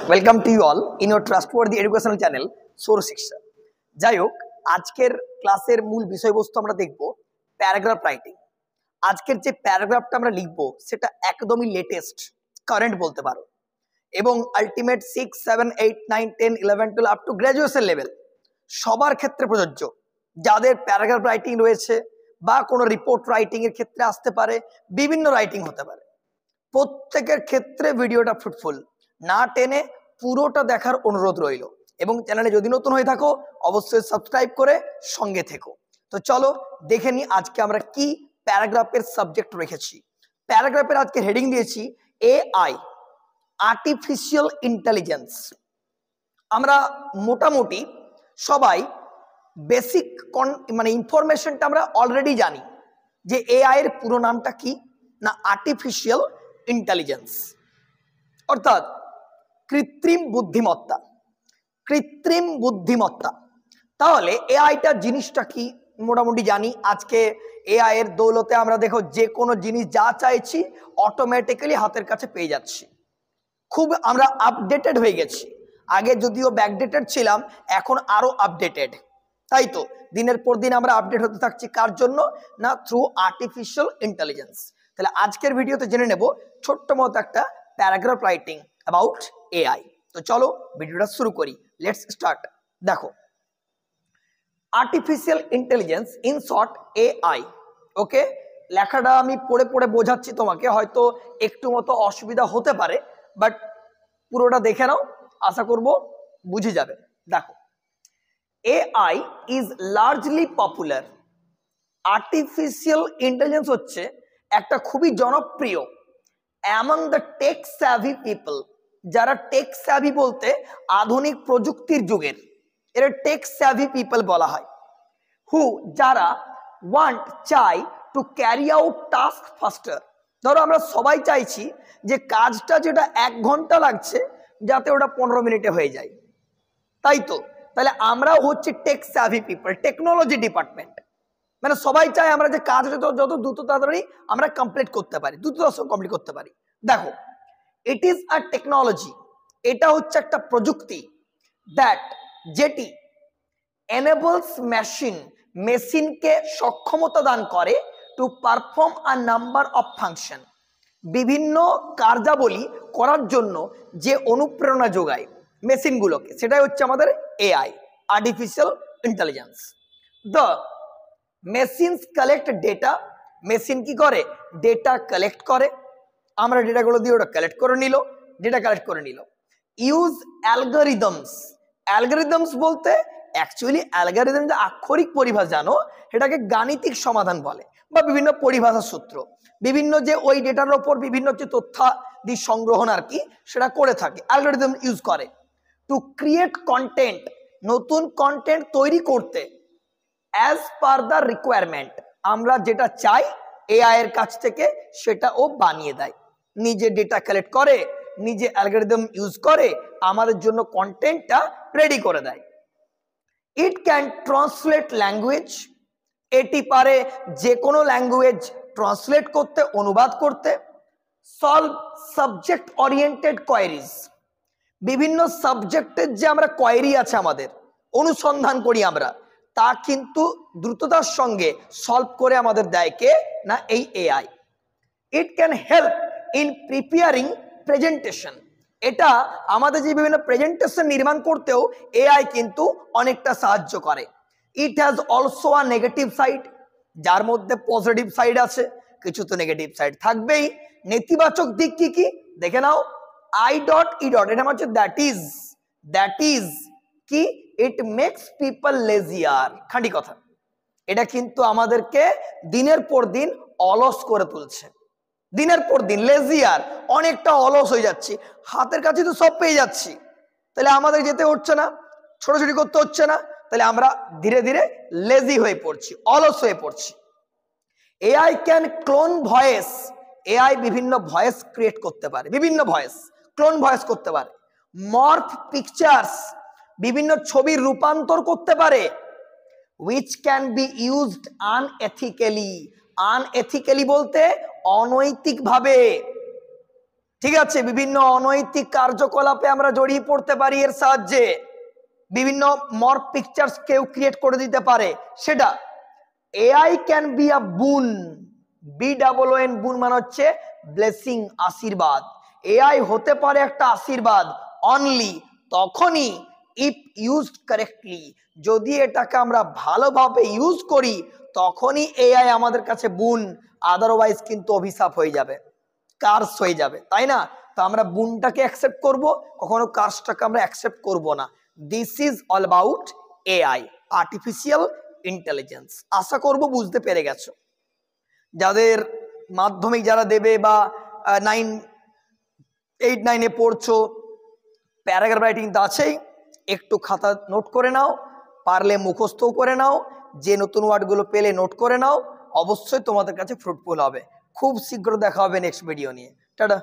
Welcome to you all in your trustworthy educational channel source Shiksha. যাই হোক, আজকের ক্লাসের মূল বিষয়বস্তু আমরা দেখব প্যারাগ্রাফ রাইটিং। আজকের যে প্যারাগ্রাফটা আমরা লিখব সেটা একদমই লেটেস্ট, কারেন্ট বলতে পারো, এবং ultimate 6, 7, 8, 9, 10, 11, 12 up to graduation level সবার ক্ষেত্রে প্রযোজ্য। যাদের প্যারাগ্রাফ রাইটিং রয়েছে বা কোনো রিপোর্ট রাইটিং এর ক্ষেত্রে আসতে পারে, বিভিন্ন রাইটিং হতে পারে, প্রত্যেকের ক্ষেত্রে ভিডিওটা ফ্রুটফুল। না টেনে পুরোটা দেখার অনুরোধ রইল, এবং চ্যানেলে যদি নতুন হয়ে থাকো অবশ্যই সাবস্ক্রাইব করে সঙ্গে থেকো। তো চলো দেখে নিই আজকে আমরা কি প্যারাগ্রাফের সাবজেক্ট রেখেছি। প্যারাগ্রাফের আজকে হেডিং দিয়েছি এআই, আর্টিফিশিয়াল ইন্টেলিজেন্স। আমরা মোটামুটি সবাই বেসিক ইনফরমেশনটা আমরা অলরেডি জানি যে এআই এর পুরো নামটা কি না, আর্টিফিশিয়াল ইন্টেলিজেন্স, অর্থাৎ কৃত্রিম বুদ্ধিমত্তা। কৃত্রিম বুদ্ধিমত্তা, তাহলে এআইটা জিনিসটা কি মোটামুটি জানি। আজকে এআই এর দৌলতে আমরা দেখো যে কোনো জিনিস যা চাইছি অটোমেটিক্যালি হাতের কাছে পেয়ে যাচ্ছি। খুব আমরা আপডেটেড হয়ে গেছি। আগে যদিও ব্যাকডেটেড ছিলাম, এখন আরো আপডেটেড। তাই তো দিনের পর দিন আমরা আপডেট হতে থাকছি, কার জন্য না, থ্রু আর্টিফিশিয়াল ইন্টেলিজেন্স। তাহলে আজকের ভিডিওতে জেনে নেব ছোট্ট মতো একটা প্যারাগ্রাফ রাইটিং অ্যাবাউট এআই। তো চলো ভিডিওটা শুরু করি, লেটস স্টার্ট। দেখো, artificial intelligence in short AI. Okay, লেখাটা আমি পড়ে পড়ে বোঝাচ্ছি তোমাকে, হয়তো একটু মতো অসুবিধা হতে পারে, বাট পুরোটা দেখে নাও, আশা করব বুঝে যাবে। দেখো, AI is largely popular. Artificial intelligence হচ্ছে একটা খুবই জনপ্রিয় অ্যামং দ্য টেক স্যাভি পিপল। যারা টেক স্যাভি বলতে আধুনিক প্রযুক্তির যুগের, এরা টেক স্যাভি পিপল বলা হয়। হু, যারা ওয়ান্ট, চাই, টু ক্যারি আউট টাস্ক ফাস্টার। ধরো আমরা সবাই চাইছি যে কাজটা যেটা 1 ঘন্টা লাগছে যাতে ওটা 15 মিনিটে হয়ে যায়, তাই তো। তাহলে আমরাও হচ্ছে টেক স্যাভি পিপল, টেকনোলজি ডিপার্টমেন্ট। মানে সবাই চায় আমরা যে কাজটা যত দ্রুত তাড়াতাড়ি আমরা কমপ্লিট করতে পারি, দ্রুততর সঙ্গে কমপ্লিট করতে পারি। দেখো, ইট ইজ আ টেকনোলজি, এটা হচ্ছে একটা প্রযুক্তি, দ্যাট, যেটি এনেবলস মেশিন, মেশিনকে সক্ষমতা দান করে to perform a number of function, বিভিন্ন কার্যাবলী করার জন্য যে অনুপ্রেরণা যোগায় মেশিনগুলোকে, সেটাই হচ্ছে আমাদের AI, artificial intelligence. The machines collect data, machine কি করে, ডেটা কালেক্ট করে। আমরা ডেটাগুলো দিয়ে ওটা কালেক্ট করে নিল, ডেটা কালেক্ট করে নিল। ইউজ অ্যালগরিদমস, অ্যালগরিদমস বলতে অ্যাকচুয়ালি অ্যালগরিদম যে আক্ষরিক পরিভাষা জানো, সেটাকে গাণিতিক সমাধান বলে, বা বিভিন্ন পরিভাষা সূত্র, বিভিন্ন যে ওই ডেটার ওপর বিভিন্ন যে তথ্যাদি সংগ্রহণ আর কি সেটা করে থাকে, অ্যালগরিদম ইউজ করে। টু ক্রিয়েট কন্টেন্ট, নতুন কন্টেন্ট তৈরি করতে, অ্যাজ পার দ্য রিকোয়ারমেন্ট, আমরা যেটা চাই এআই এর কাছ থেকে সেটা ও বানিয়ে দেয়। নিজে ডেটা কালেক্ট করে, নিজে অ্যালগরিদম ইউজ করে আমাদের জন্য কন্টেন্টটা রেডি করে দেয়। ইট ক্যান ট্রান্সলেট ল্যাঙ্গুয়েজ, এটি পারে যে কোনো ল্যাঙ্গুয়েজ ট্রান্সলেট করতে, অনুবাদ করতে। সলভ সাবজেক্ট ওরিয়েন্টেড কোয়েরিজ, বিভিন্ন সাবজেক্টের যে আমরা কোয়েরি আছে আমাদের অনুসন্ধান করি আমরা, তা কিন্তু দ্রুততার সঙ্গে সলভ করে আমাদের দেয় কে না, এই AI. It can help in preparing presentation, এটা আমাদের যে বিভিন্ন প্রেজেন্টেশন নির্মাণ করতেও এআই কিন্তু অনেকটা সাহায্য করে। It has also a negative side, যার মধ্যে পজিটিভ সাইড আছে, কিছু তো নেগেটিভ সাইড থাকবেই। নেতিবাচক দিক কি কি দেখে নাও। আই ডট ই ডট, এটা হচ্ছে দ্যাট ইজ কি, ইট মেক্স পিপল লেজিয়ার। খাঁটি কথা, এটা কিন্তু আমাদেরকে দিনের পর দিন অলস করে তুলছে, দিনের পর দিন লেজিয়ার, অনেকটা অলস হয়ে যাচ্ছি, হাতের কাছে তো সব পেয়ে যাচ্ছি, তাহলে আমাদের যেতে হচ্ছে না, ছোটাছুটি করতে হচ্ছে না, তাহলে আমরা ধীরে ধীরে লেজি হয়ে পড়ছি, অলস হয়ে পড়ছি। AI can clone voice, AI বিভিন্ন ভয়েস ক্রিয়েট করতে পারে, বিভিন্ন ভয়েস ক্লোন ভয়েস করতে পারে। মর্ফ পিকচার্স, বিভিন্ন ছবির রূপান্তর করতে পারে। উইচ ক্যান বি ইউজড আনএথিক্যালি, আনএথিক্যালি বলতে অনৈতিকভাবে, ঠিক আছে, বিভিন্ন অনৈতিক কার্যকলাপে আমরা জড়িয়ে পড়তে পারি এর সাহায্যে। বিভিন্ন মর্ফ পিকচার্স কেউ ক্রিয়েট করে দিতে পারে, সেটা এআই ক্যান বি আ বুন, BOON, বুন মানে হচ্ছে ব্লেসিং, আশীর্বাদ। এআই হতে পারে একটা আশীর্বাদ অনলি তখনই ইফ ইউজড কারেক্টলি, যদি এটাকে আমরা ভালোভাবে ইউজ করি তখনই এআই আমাদের কাছে বুন, আদারওয়াইজ কিন্তু অভিশাপ হয়ে যাবে, কার্স হয়ে যাবে, তাই না? তো আমরা বুনটাকে অ্যাকসেপ্ট করব, কখনো কার্সটাকে আমরা অ্যাকসেপ্ট করব না। This is all about AI, artificial intelligence. আশা করব বুঝতে পেরে গেছো। যাদের মাধ্যমিক যারা দেবে বা 8, 9-এ পড়ছো, প্যারাগ্রাফ রাইটিং তো আছেই, একটু খাতা নোট করে নাও, পারলে মুখস্থও করে নাও, যে নতুন ওয়ার্ডগুলো পেলে নোট করে নাও, অবশ্যই তোমাদের কাছে ফ্রুটফুল হবে। খুব শীঘ্র দেখা হবে নেক্সট ভিডিও নিয়ে। টাটা।